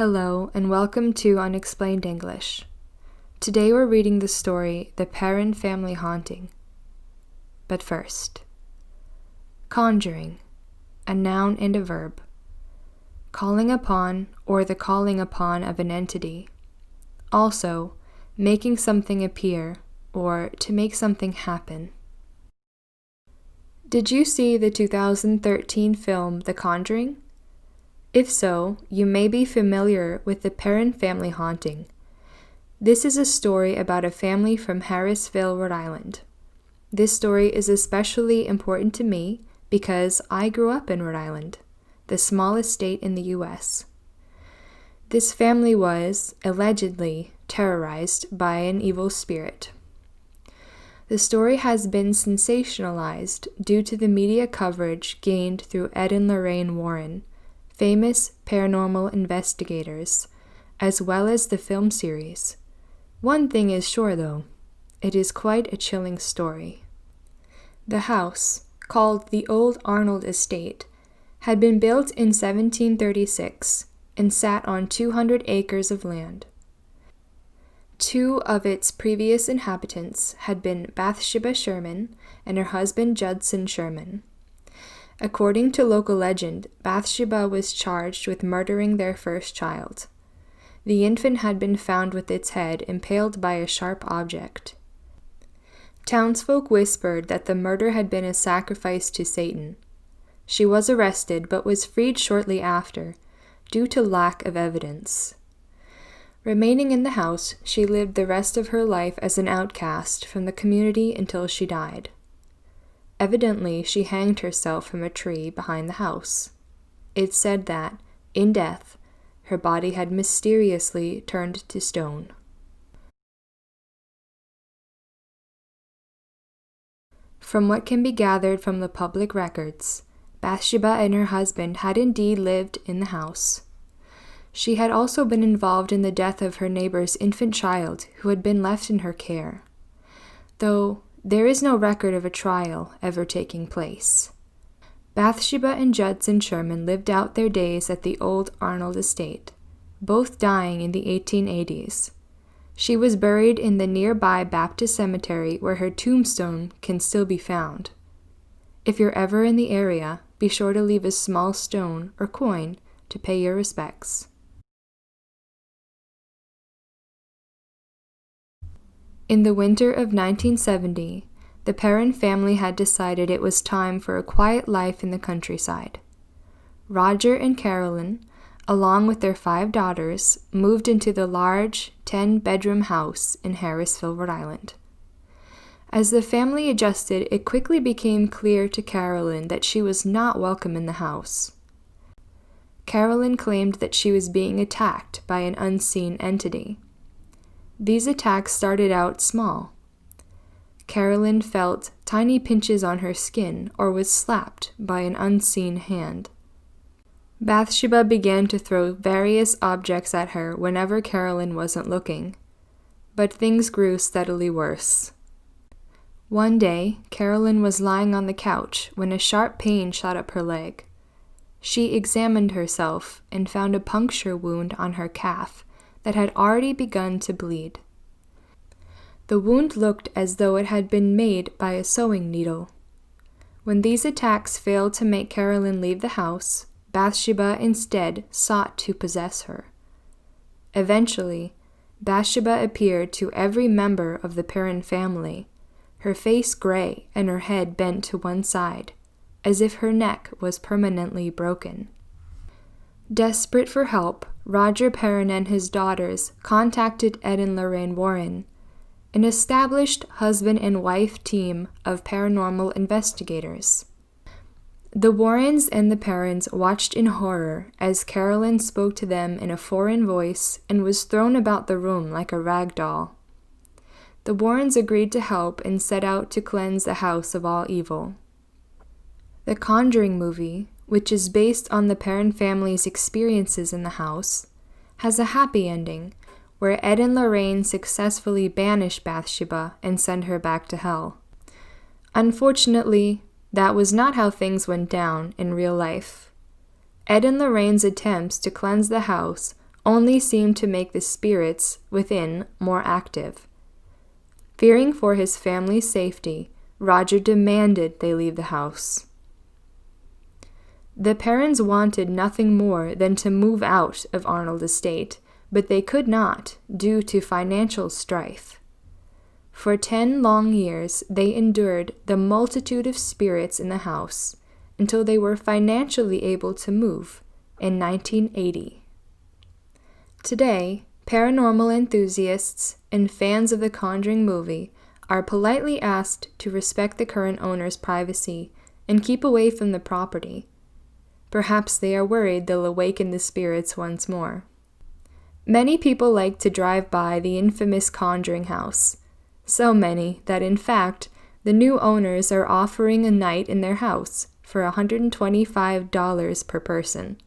Hello and welcome to Unexplained English. Today we're reading the story The Perron Family Haunting. But first, conjuring, a noun and a verb. Calling upon or the calling upon of an entity. Also, making something appear or to make something happen. Did you see the 2013 film The Conjuring? If so, you may be familiar with the Perron family haunting. This is a story about a family from Harrisville, Rhode Island. This story is especially important to me because I grew up in Rhode Island, the smallest state in the U.S. This family was, allegedly, terrorized by an evil spirit. The story has been sensationalized due to the media coverage gained through Ed and Lorraine Warren, famous paranormal investigators, as well as the film series. One thing is sure, though, it is quite a chilling story. The house, called the Old Arnold Estate, had been built in 1736 and sat on 200 acres of land. Two of its previous inhabitants had been Bathsheba Sherman and her husband Judson Sherman. According to local legend, Bathsheba was charged with murdering their first child. The infant had been found with its head impaled by a sharp object. Townsfolk whispered that the murder had been a sacrifice to Satan. She was arrested but was freed shortly after, due to lack of evidence. Remaining in the house, she lived the rest of her life as an outcast from the community until she died. Evidently, she hanged herself from a tree behind the house. It's said that, in death, her body had mysteriously turned to stone. From what can be gathered from the public records, Bathsheba and her husband had indeed lived in the house. She had also been involved in the death of her neighbor's infant child who had been left in her care, though there is no record of a trial ever taking place. Bathsheba and Judson Sherman lived out their days at the Old Arnold Estate, both dying in the 1880s. She was buried in the nearby Baptist cemetery where her tombstone can still be found. If you're ever in the area, be sure to leave a small stone or coin to pay your respects. In the winter of 1970, the Perron family had decided it was time for a quiet life in the countryside. Roger and Carolyn, along with their 5 daughters, moved into the large 10-bedroom house in Harrisville, Rhode Island. As the family adjusted, it quickly became clear to Carolyn that she was not welcome in the house. Carolyn claimed that she was being attacked by an unseen entity. These attacks started out small. Carolyn felt tiny pinches on her skin or was slapped by an unseen hand. Bathsheba began to throw various objects at her whenever Carolyn wasn't looking, but things grew steadily worse. One day, Carolyn was lying on the couch when a sharp pain shot up her leg. She examined herself and found a puncture wound on her calf that had already begun to bleed. The wound looked as though it had been made by a sewing needle. When these attacks failed to make Carolyn leave the house, Bathsheba instead sought to possess her. Eventually, Bathsheba appeared to every member of the Perron family, her face gray and her head bent to one side, as if her neck was permanently broken. Desperate for help, Roger Perron and his daughters contacted Ed and Lorraine Warren, an established husband and wife team of paranormal investigators. The Warrens and the Perrons watched in horror as Carolyn spoke to them in a foreign voice and was thrown about the room like a rag doll. The Warrens agreed to help and set out to cleanse the house of all evil. The Conjuring movie, which is based on the Perron family's experiences in the house, has a happy ending where Ed and Lorraine successfully banish Bathsheba and send her back to hell. Unfortunately, that was not how things went down in real life. Ed and Lorraine's attempts to cleanse the house only seemed to make the spirits within more active. Fearing for his family's safety, Roger demanded they leave the house. The Perrons wanted nothing more than to move out of Arnold Estate, but they could not, due to financial strife. For 10 long years, they endured the multitude of spirits in the house until they were financially able to move in 1980. Today, paranormal enthusiasts and fans of the Conjuring movie are politely asked to respect the current owner's privacy and keep away from the property. Perhaps they are worried they'll awaken the spirits once more. Many people like to drive by the infamous Conjuring house. So many that, in fact, the new owners are offering a night in their house for $125 per person.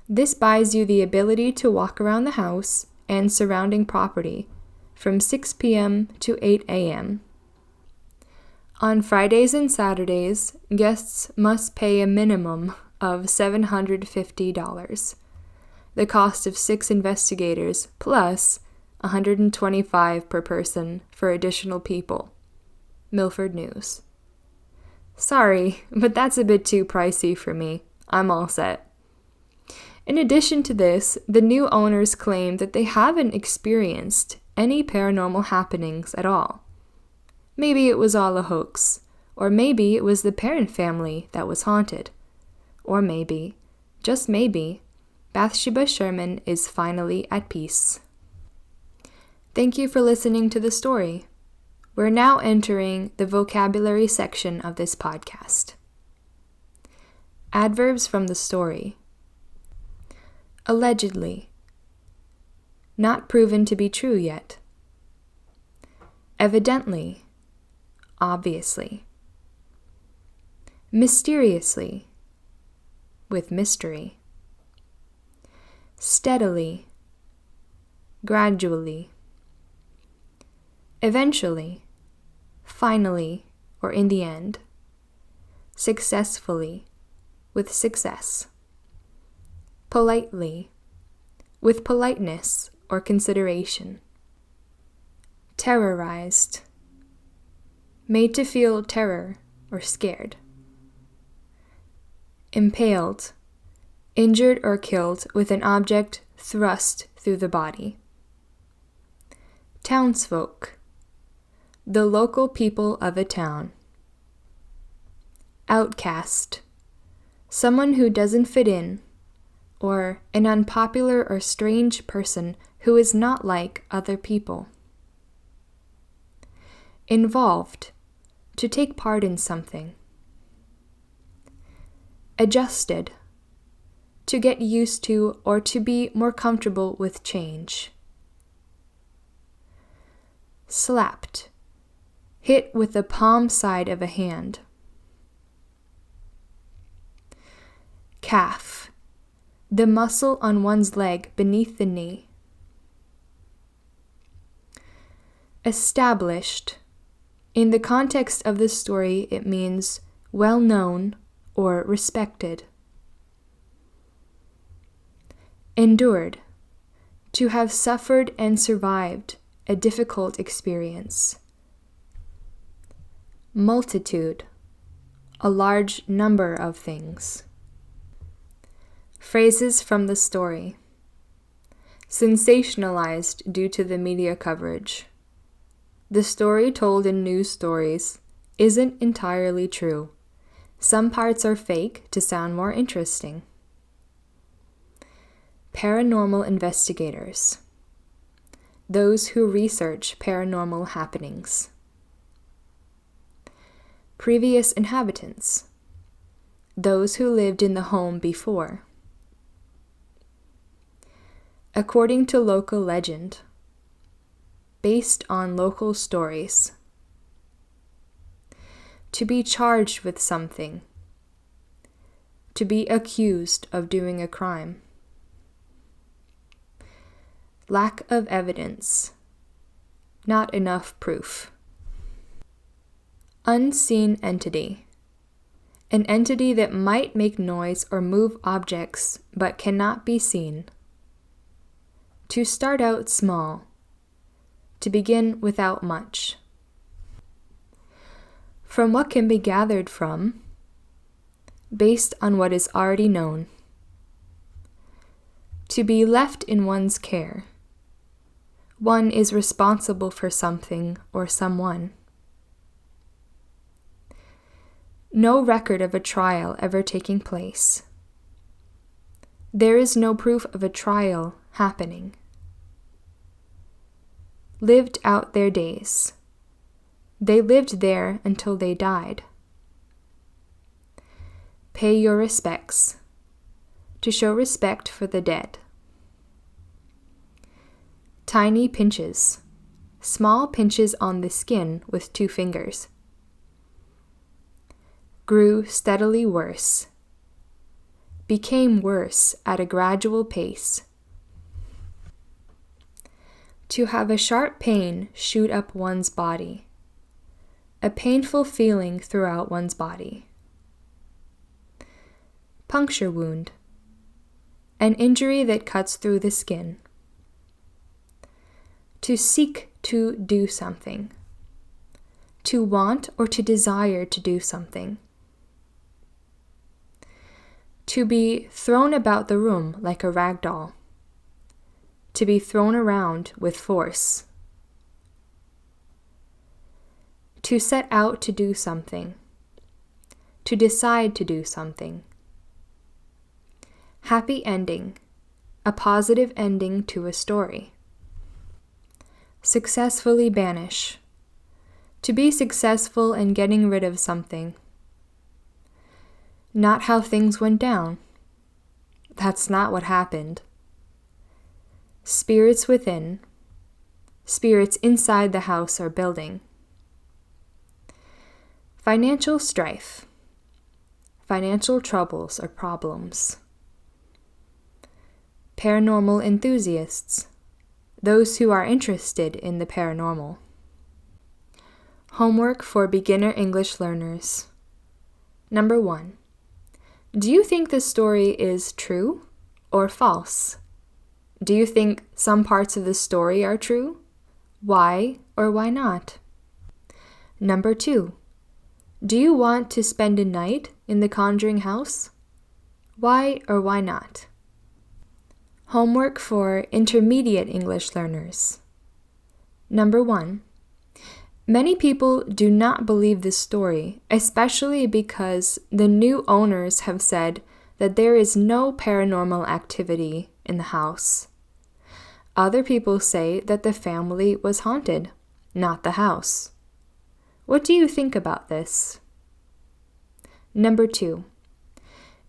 This buys you the ability to walk around the house and surrounding property from 6 p.m. to 8 a.m. On Fridays and Saturdays, guests must pay a minimum of $750, the cost of 6 investigators plus $125 per person for additional people. Milford News. Sorry, but that's a bit too pricey for me. I'm all set. In addition to this, the new owners claim that they haven't experienced any paranormal happenings at all. Maybe it was all a hoax, or maybe it was the Perron family that was haunted. Or maybe, just maybe, Bathsheba Sherman is finally at peace. Thank you for listening to the story. We're now entering the vocabulary section of this podcast. Adverbs from the story. Allegedly. Not proven to be true yet. Evidently. Obviously. Mysteriously. With mystery. Steadily. Gradually. Eventually. Finally, or in the end. Successfully. With success. Politely. With politeness or consideration. Terrorized. Made to feel terror or scared. Impaled. Injured or killed with an object thrust through the body. Townsfolk. The local people of a town. Outcast. Someone who doesn't fit in, or an unpopular or strange person who is not like other people. Involved. To take part in something. Adjusted. To get used to or to be more comfortable with change. Slapped. Hit with the palm side of a hand. Calf. The muscle on one's leg beneath the knee. Established. In the context of this story, it means well known or respected. Endured. To have suffered and survived a difficult experience. Multitude. A large number of things. Phrases from the story. Sensationalized due to the media coverage. The story told in news stories isn't entirely true. Some parts are fake to sound more interesting. Paranormal investigators. Those who research paranormal happenings. Previous inhabitants. Those who lived in the home before. According to local legend. Based on local stories. To be charged with something. To be accused of doing a crime. Lack of evidence. Not enough proof. Unseen entity. An entity that might make noise or move objects but cannot be seen. To start out small. To begin without much. From what can be gathered from. Based on what is already known. To be left in one's care. One is responsible for something or someone. No record of a trial ever taking place. There is no proof of a trial happening. Lived out their days. They lived there until they died. Pay your respects. To show respect for the dead. Tiny pinches. Small pinches on the skin with 2 fingers. Grew steadily worse. Became worse at a gradual pace. To have a sharp pain shoot up one's body. A painful feeling throughout one's body. Puncture wound. An injury that cuts through the skin. To seek to do something. To want or to desire to do something. To be thrown about the room like a rag doll. To be thrown around with force. To set out to do something. To decide to do something. Happy ending. A positive ending to a story. Successfully banish. To be successful in getting rid of something. Not how things went down. That's not what happened. Spirits within. Spirits inside the house or building. Financial strife. Financial troubles or problems. Paranormal enthusiasts. Those who are interested in the paranormal. Homework for beginner English learners. Number 1. Do you think the story is true or false? Do you think some parts of the story are true? Why or why not? Number 2. Do you want to spend a night in the Conjuring house? Why or why not? Homework for intermediate English learners. Number 1. Many people do not believe this story, especially because the new owners have said that there is no paranormal activity in the house. Other people say that the family was haunted, not the house. What do you think about this? Number 2.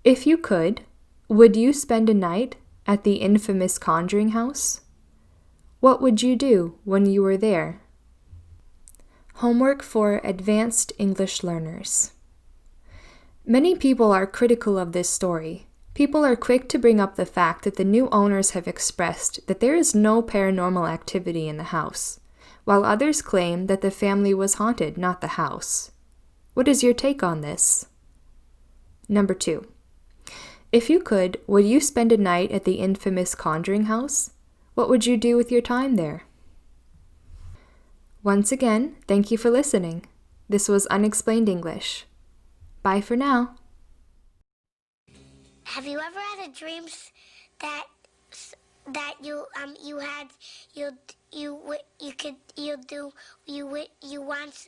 If you could, would you spend a night at the infamous Conjuring house? What would you do when you were there? Homework for advanced English learners. Many people are critical of this story. People are quick to bring up the fact that the new owners have expressed that there is no paranormal activity in the house, while others claim that the family was haunted, not the house. What is your take on this? Number 2. If you could, would you spend a night at the infamous Conjuring house? What would you do with your time there? Once again, thank you for listening. This was Unexplained English. Bye for now. Have you ever had a dream that you once